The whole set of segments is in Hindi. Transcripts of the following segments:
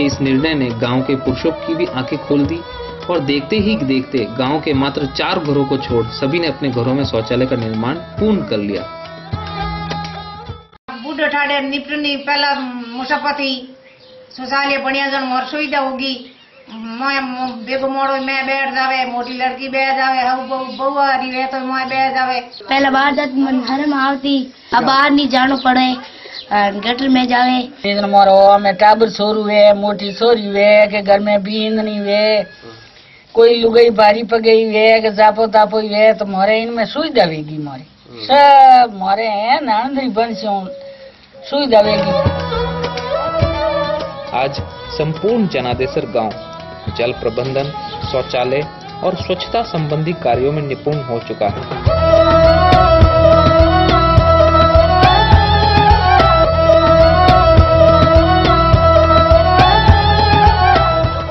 इस निर्णय ने गांव के पुरुषों की भी आंखें खोल दी और देखते ही देखते गांव के मात्र 4 घरों को छोड़ सभी ने अपने घरों में शौचालय का निर्माण पूर्ण कर लिया। बूढ़े ठाडे निपटनी पहला मुसाफती शौचालय बढ़िया जन मोर सुविधा होगी। मैं देखो मोड़ो मैं बैठ जावे, मोटी लड़की बैठ जावे, बहू आ रही है तो मैं बैठ जावे। पहले बाहर जाती मन में आवती, अब बाहर नहीं जाना पड़े, गटर में जावे। मोरो में टाबर सोरू है, मोटी सोरी है के घर में बींद नहीं है, कोई लुगाई भारी पगई है के जापो तापो है, तो मोरे इनमें सुविधा वेगी। मोरे सब मोरे हैं नानंदरी बंसियों सुविधा वेगी। आज संपूर्ण जनादेसर गांव जल प्रबंधन, शौचालय और स्वच्छता संबंधी कार्यों में निपुण हो चुका है।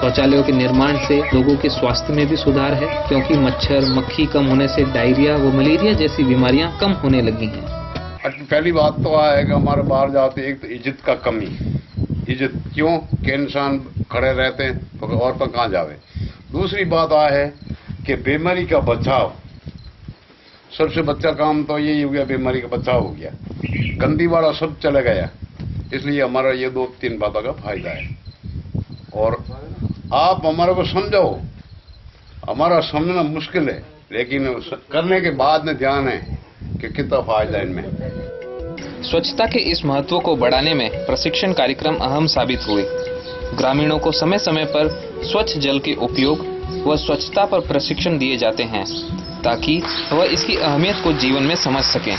शौचालयों के निर्माण से लोगों के स्वास्थ्य में भी सुधार है, क्योंकि मच्छर मक्खी कम होने से डायरिया व मलेरिया जैसी बीमारियां कम होने लगी हैं। पहली बात तो है कि हमारे बाहर जाते एक तो इज्जत का कमी। इज्जत क्यों कि इंसान खड़े रहते हैं तो और पर कहाँ जावे। दूसरी बात है कि बीमारी का बचाव, सबसे बच्चा काम तो यही हो गया, बीमारी का बचाव हो गया। गंदी वाला सब चले गया, इसलिए हमारा ये 2-3 बातों का फायदा है। और आप हमारे को समझाओ, हमारा समझना मुश्किल है, लेकिन करने के बाद में ध्यान है कि कितना फायदा इनमें। स्वच्छता के इस महत्व को बढ़ाने में प्रशिक्षण कार्यक्रम अहम साबित हुए। ग्रामीणों को समय समय पर स्वच्छ जल के उपयोग व स्वच्छता पर प्रशिक्षण दिए जाते हैं, ताकि वह इसकी अहमियत को जीवन में समझ सकें।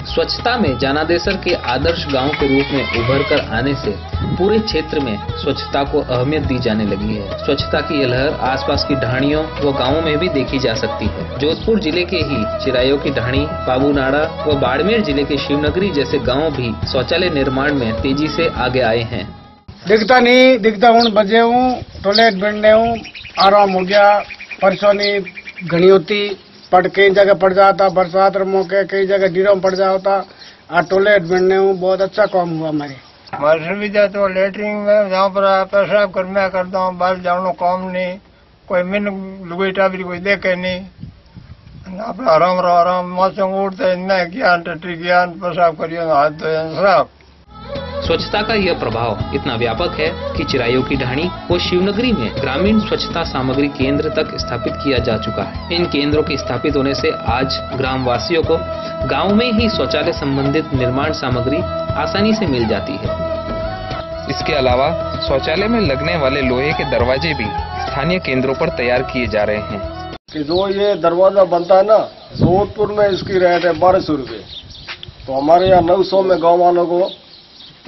स्वच्छता में जनादेसर के आदर्श गांव के रूप में उभर कर आने से पूरे क्षेत्र में स्वच्छता को अहमियत दी जाने लगी है। स्वच्छता की यह लहर आसपास की ढाणियों व गांवों में भी देखी जा सकती है। जोधपुर जिले के ही चिरायों की ढाणी, बाबूनाड़ा व बाड़मेर जिले के शिवनगरी जैसे गाँव भी शौचालय निर्माण में तेजी से आगे आए हैं। दिखता नहीं दिखता हूँ, बजे हूँ, टॉयलेट बनने हूँ, आराम हो गया। परेशानी घनी होती, पड़ कई जगह पड़ जाता, बरसात मौके कई जगह डीरों में पड़ जाता। टॉयलेट बनने हूँ, बहुत अच्छा काम हुआ। हमारी सुविधा तो लेटरिन में जहाँ पर पेशाब कर मैं करता हूँ, बाहर जानो काम नहीं, कोई मिन लुगाई टाबरी कोई देखे नहीं, अपना आराम रहो, आराम मौसम उठते मैं ज्ञान टटी ज्ञान पेशाब करियो हाथ धोए साफ। स्वच्छता का यह प्रभाव इतना व्यापक है कि चिरायों की ढाणी व शिवनगरी में ग्रामीण स्वच्छता सामग्री केंद्र तक स्थापित किया जा चुका है। इन केंद्रों के स्थापित होने से आज ग्राम वासियों को गांव में ही शौचालय संबंधित निर्माण सामग्री आसानी से मिल जाती है। इसके अलावा शौचालय में लगने वाले लोहे के दरवाजे भी स्थानीय केंद्रों पर तैयार किए जा रहे हैं। कि जो ये दरवाजा बनता है ना, जोधपुर में इसकी रेट है 1200 रुपये, तो हमारे यहाँ 900 में गाँव वालों को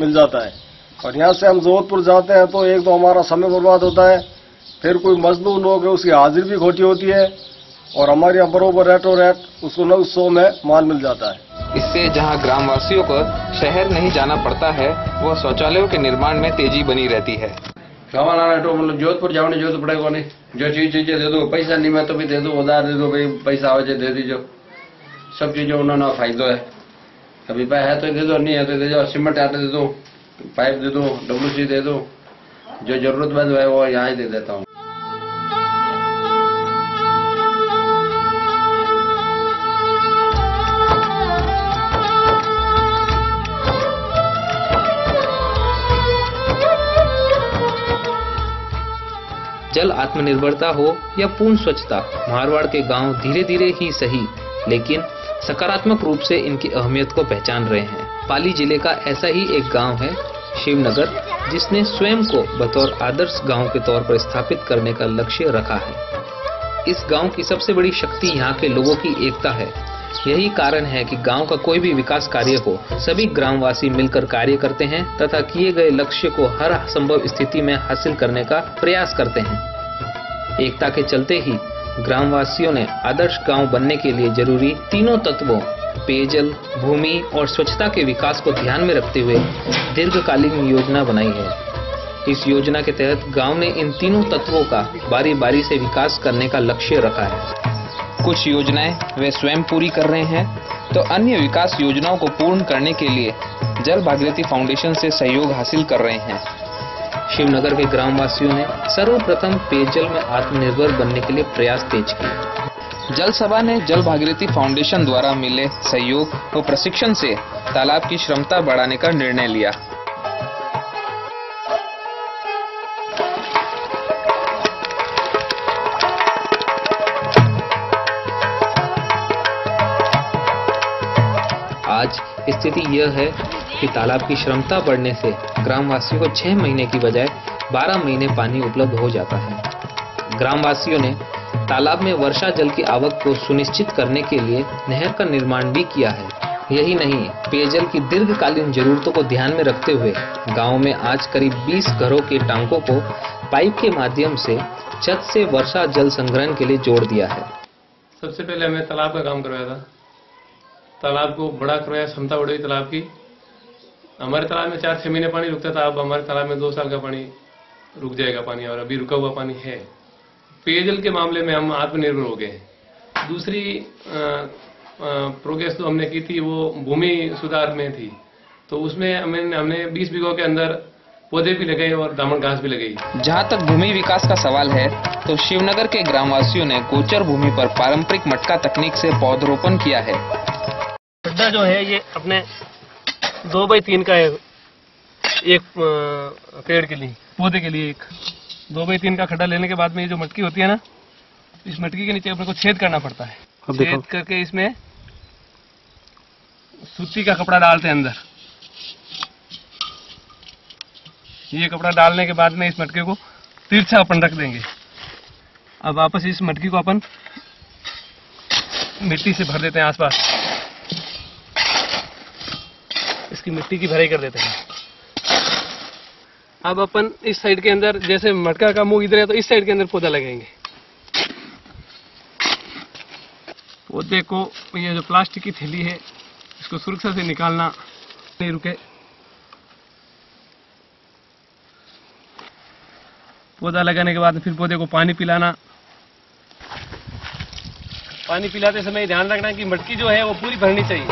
मिल जाता है। और यहाँ से हम जोधपुर जाते हैं तो एक तो हमारा समय बर्बाद होता है, फिर कोई मजदूर लोग है उसकी हाजिरी भी खोटी होती है, और हमारे यहाँ बरोबर रेटो रेट उसको 900 में माल मिल जाता है। इससे जहाँ ग्रामवासियों को शहर नहीं जाना पड़ता है, वह शौचालयों के निर्माण में तेजी बनी रहती है। मतलब जोधपुर जाओ नहीं, जोधपुर पड़ेगा नहीं, जो चीजें दे दो, पैसा नहीं मैं तो भी दे दो, उधार दे दो, भाई पैसा आवे दे दीजिए, सब चीजों उन्होंने फायदा है। अभी पैसा है तो दे दो, नहीं है तो दे दो, सीमेंट आटे दे दो, पाइप दे दो, WC दे दो, जो जरूरतमंद है वो यहाँ ही दे देता हूँ। जल आत्मनिर्भरता हो या पूर्ण स्वच्छता, मारवाड़ के गांव धीरे धीरे ही सही लेकिन सकारात्मक रूप से इनकी अहमियत को पहचान रहे हैं। पाली जिले का ऐसा ही एक गांव है शिवनगर, जिसने स्वयं को बतौर आदर्श गांव के तौर पर स्थापित करने का लक्ष्य रखा है। इस गांव की सबसे बड़ी शक्ति यहाँ के लोगों की एकता है। यही कारण है कि गांव का कोई भी विकास कार्य हो, सभी ग्रामवासी मिलकर कार्य करते हैं तथा किए गए लक्ष्य को हर संभव स्थिति में हासिल करने का प्रयास करते हैं। एकता के चलते ही ग्रामवासियों ने आदर्श गांव बनने के लिए जरूरी तीनों तत्वों पेयजल, भूमि और स्वच्छता के विकास को ध्यान में रखते हुए दीर्घकालीन योजना बनाई है। इस योजना के तहत गांव ने इन तीनों तत्वों का बारी बारी से विकास करने का लक्ष्य रखा है। कुछ योजनाएं वे स्वयं पूरी कर रहे हैं, तो अन्य विकास योजनाओं को पूर्ण करने के लिए जल भागीरथी फाउंडेशन से सहयोग हासिल कर रहे हैं। शिवनगर के ग्रामवासियों ने सर्वप्रथम पेयजल में आत्मनिर्भर बनने के लिए प्रयास तेज किए। जल सभा ने जल भागीरथी फाउंडेशन द्वारा मिले सहयोग व प्रशिक्षण से तालाब की क्षमता बढ़ाने का निर्णय लिया। आज स्थिति यह है कि तालाब की क्षमता बढ़ने से ग्रामवासियों को 6 महीने की बजाय 12 महीने पानी उपलब्ध हो जाता है। ग्रामवासियों ने तालाब में वर्षा जल की आवक को सुनिश्चित करने के लिए नहर का निर्माण भी किया है। यही नहीं, पेयजल की दीर्घकालीन जरूरतों को ध्यान में रखते हुए गांव में आज करीब 20 घरों के टांकों को पाइप के माध्यम से छत से वर्षा जल संग्रहण के लिए जोड़ दिया है। सबसे पहले हमें तालाब का काम करवाया था। तालाब को बड़ा करवाया, क्षमता बढ़ी तालाब की। हमारे तालाब में 4-6 महीने पानी रुकता था, अब हमारे तालाब में 2 साल का पानी रुक जाएगा पानी, और अभी रुका हुआ पानी है। पेयजल के मामले में हम आत्मनिर्भर हो गए। दूसरी प्रोग्रेस तो हमने की थी वो भूमि सुधार में थी, तो उसमें हमने 20 बीघों के अंदर पौधे भी लगाए और दामन घास भी लगाई। जहां तक भूमि विकास का सवाल है तो शिवनगर के ग्रामवासियों ने गोचर भूमि पर पारंपरिक मटका तकनीक से पौधरोपण किया है। गड्ढा जो है ये अपने 2x3 का है, एक पेड़ के लिए, पौधे के लिए एक 2x3 का खड्डा लेने के बाद में ये जो मटकी होती है ना, इस मटकी के नीचे अपने को छेद करना पड़ता है। छेद करके इसमें सूती का कपड़ा डालते हैं अंदर। ये कपड़ा डालने के बाद में इस मटके को तिरछा अपन रख देंगे। अब वापस इस मटकी को अपन मिट्टी से भर देते हैं आसपास, इसकी मिट्टी की भराई कर देते हैं। अब अपन इस साइड के अंदर, जैसे मटका का मुंह इधर है तो इस साइड के अंदर पौधा लगाएंगे। पौधे को ये जो प्लास्टिक की थैली है इसको सुरक्षा से निकालना नहीं रुके। पौधा लगाने के बाद फिर पौधे को पानी पिलाना। पानी पिलाते समय ध्यान रखना कि मटकी जो है वो पूरी भरनी चाहिए।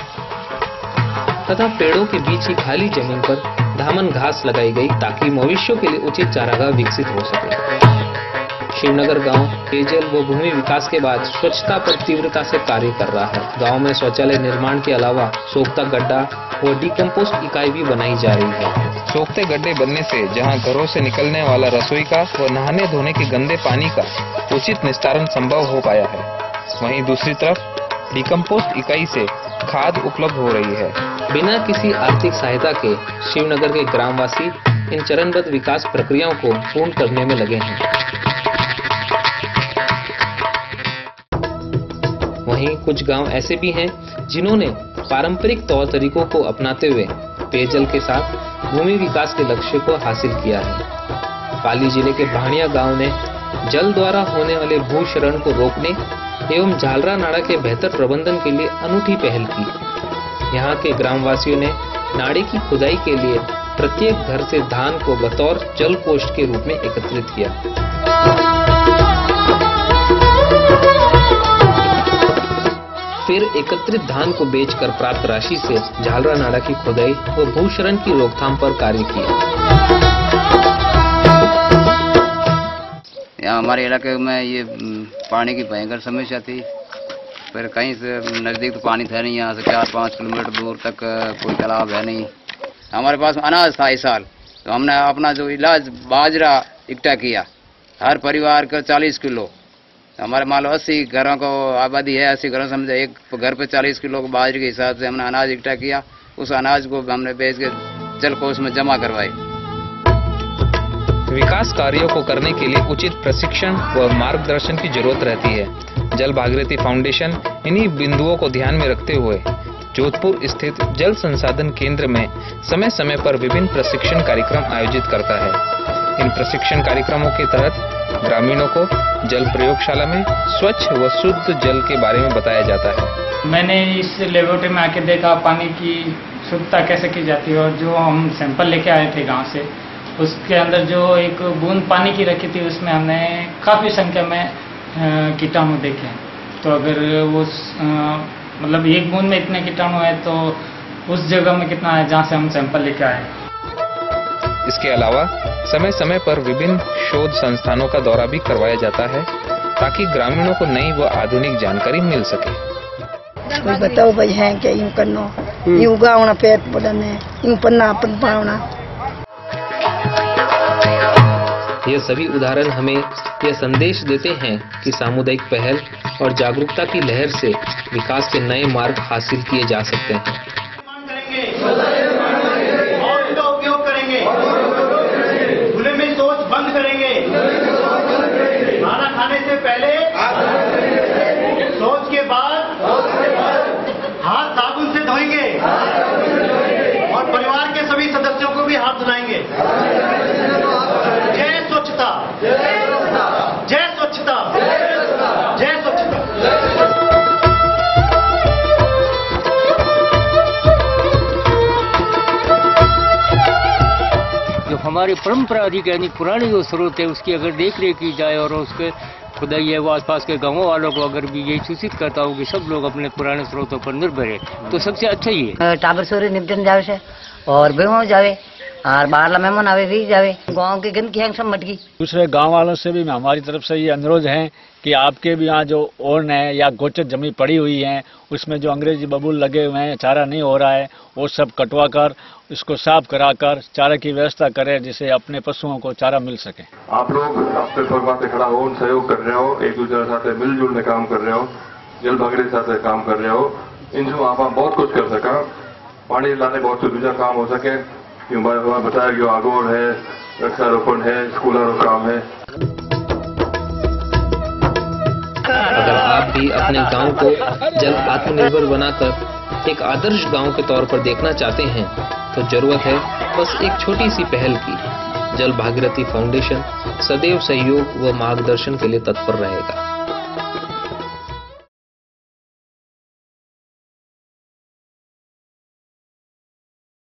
तथा पेड़ों के बीच ही खाली जमीन पर दामन घास लगाई गई ताकि मवेशियों के लिए उचित चारागाह विकसित हो सके। शिवनगर गांव पेयजल व भूमि विकास के बाद स्वच्छता पर तीव्रता से कार्य कर रहा है। गांव में शौचालय निर्माण के अलावा सोखता गड्ढा व डिकम्पोस्ट इकाई भी बनाई जा रही है। सोखते गड्ढे बनने से जहां घरों से निकलने वाला रसोई का व नहाने धोने के गंदे पानी का उचित निस्तारण संभव हो पाया है, वहीं दूसरी तरफ डिकम्पोस्ट इकाई से खाद उपलब्ध हो रही है। बिना किसी आर्थिक सहायता के शिवनगर के ग्रामवासी इन चरणबद्ध विकास प्रक्रियाओं को पूर्ण करने में लगे हैं। वहीं कुछ गांव ऐसे भी हैं जिन्होंने पारंपरिक तौर तरीकों को अपनाते हुए पेयजल के साथ भूमि विकास के लक्ष्य को हासिल किया है। पाली जिले के भाणिया गांव ने जल द्वारा होने वाले भूक्षरण को रोकने एवं झालरा नाड़ा के बेहतर प्रबंधन के लिए अनूठी पहल की। यहाँ के ग्रामवासियों ने नाड़े की खुदाई के लिए प्रत्येक घर से धान को बतौर जल कोष के रूप में एकत्रित किया। फिर एकत्रित धान को बेचकर प्राप्त राशि से झालरा नाड़ा की खुदाई व भूक्षरण की रोकथाम पर कार्य किया। यहाँ हमारे इलाके में ये पानी की भयंकर समस्या थी, फिर कहीं से नज़दीक तो पानी था नहीं, यहाँ से 4-5 किलोमीटर दूर तक कोई तालाब है नहीं। हमारे पास अनाज था इस साल, तो हमने अपना जो इलाज बाजरा इकट्ठा किया, हर परिवार का 40 किलो। हमारे मान लो 80 घरों को आबादी है, 80 घरों समझे एक घर पे 40 किलो बाजरे के हिसाब से हमने अनाज इकट्ठा किया। उस अनाज को हमने बेच के जल कोष में जमा करवाई। विकास कार्यों को करने के लिए उचित प्रशिक्षण व मार्गदर्शन की जरूरत रहती है। जल भागीरथी फाउंडेशन इन्हीं बिंदुओं को ध्यान में रखते हुए जोधपुर स्थित जल संसाधन केंद्र में समय समय पर विभिन्न प्रशिक्षण कार्यक्रम आयोजित करता है। इन प्रशिक्षण कार्यक्रमों के तहत ग्रामीणों को जल प्रयोगशाला में स्वच्छ व शुद्ध जल के बारे में बताया जाता है। मैंने इस लेबोरेटरी में आके देखा पानी की शुद्धता कैसे की जाती है, और जो हम सैंपल लेके आए थे गांव से, उसके अंदर जो एक बूंद पानी की रखी थी उसमें हमने काफ़ी संख्या में कीटाणु देखे हैं। तो अगर वो मतलब एक बूंद में इतने कीटाणु है तो उस जगह में कितना है जहाँ से हम सैंपल लेके आए। इसके अलावा समय समय पर विभिन्न शोध संस्थानों का दौरा भी करवाया जाता है ताकि ग्रामीणों को नई व आधुनिक जानकारी मिल सके। कोई बताओ भाई है क्या यूं करना, यूं उगावना, पेट पड़ने, यूं पन्ना अपन पावना। ये सभी उदाहरण हमें यह संदेश देते हैं कि सामुदायिक पहल और जागरूकता की लहर से विकास के नए मार्ग हासिल किए जा सकते हैं। और इसका उपयोग करेंगे, खुले में शौच बंद करेंगे, खाना खाने से पहले, शौच के बाद हाथ साबुन से धोएंगे और परिवार के सभी सदस्यों को भी हाथ धुलाएंगे। जय स्वच्छता, जय स्वच्छता, जय स्वच्छता। जो हमारी परंपरागत यानी पुरानी जो स्रोत है उसकी अगर देख रेख की जाए और उसके खुदाई है वो आसपास के गांवों वालों को अगर भी यही सूचित करता हूँ कि सब लोग अपने पुराने स्रोतों पर निर्भर है तो सबसे अच्छा ही है। टाबर सोरे निपटन जावे से और बेहो जावे और बाहर मेहमान आवे भी जावे, गांव की गंदगी है सब मटकी। दूसरे गांव वालों से भी हमारी तरफ से ये अनुरोध है कि आपके भी यहाँ जो ओन है या गोचर जमी पड़ी हुई है उसमें जो अंग्रेजी बबूल लगे हुए हैं, चारा नहीं हो रहा है, वो सब कटवा कर इसको साफ कराकर चारा की व्यवस्था करें जिससे अपने पशुओं को चारा मिल सके। आप लोग अपने परिवार से खड़ा हो, सहयोग कर रहे हो, एक दूसरे के साथ मिलजुल के काम कर रहे हो, जल भागीदारी के साथ काम कर रहे हो, इनसे आप बहुत कुछ कर सका, पानी लाने बहुत से दूसरा काम हो सके, बताया कि आगोर है, वृक्षारोपण है, स्कूलों का काम है। अगर आप भी अपने गांव को जल आत्मनिर्भर बनाकर एक आदर्श गांव के तौर पर देखना चाहते हैं तो जरूरत है बस एक छोटी सी पहल की। जल भागीरथी फाउंडेशन सदैव सहयोग व मार्गदर्शन के लिए तत्पर रहेगा।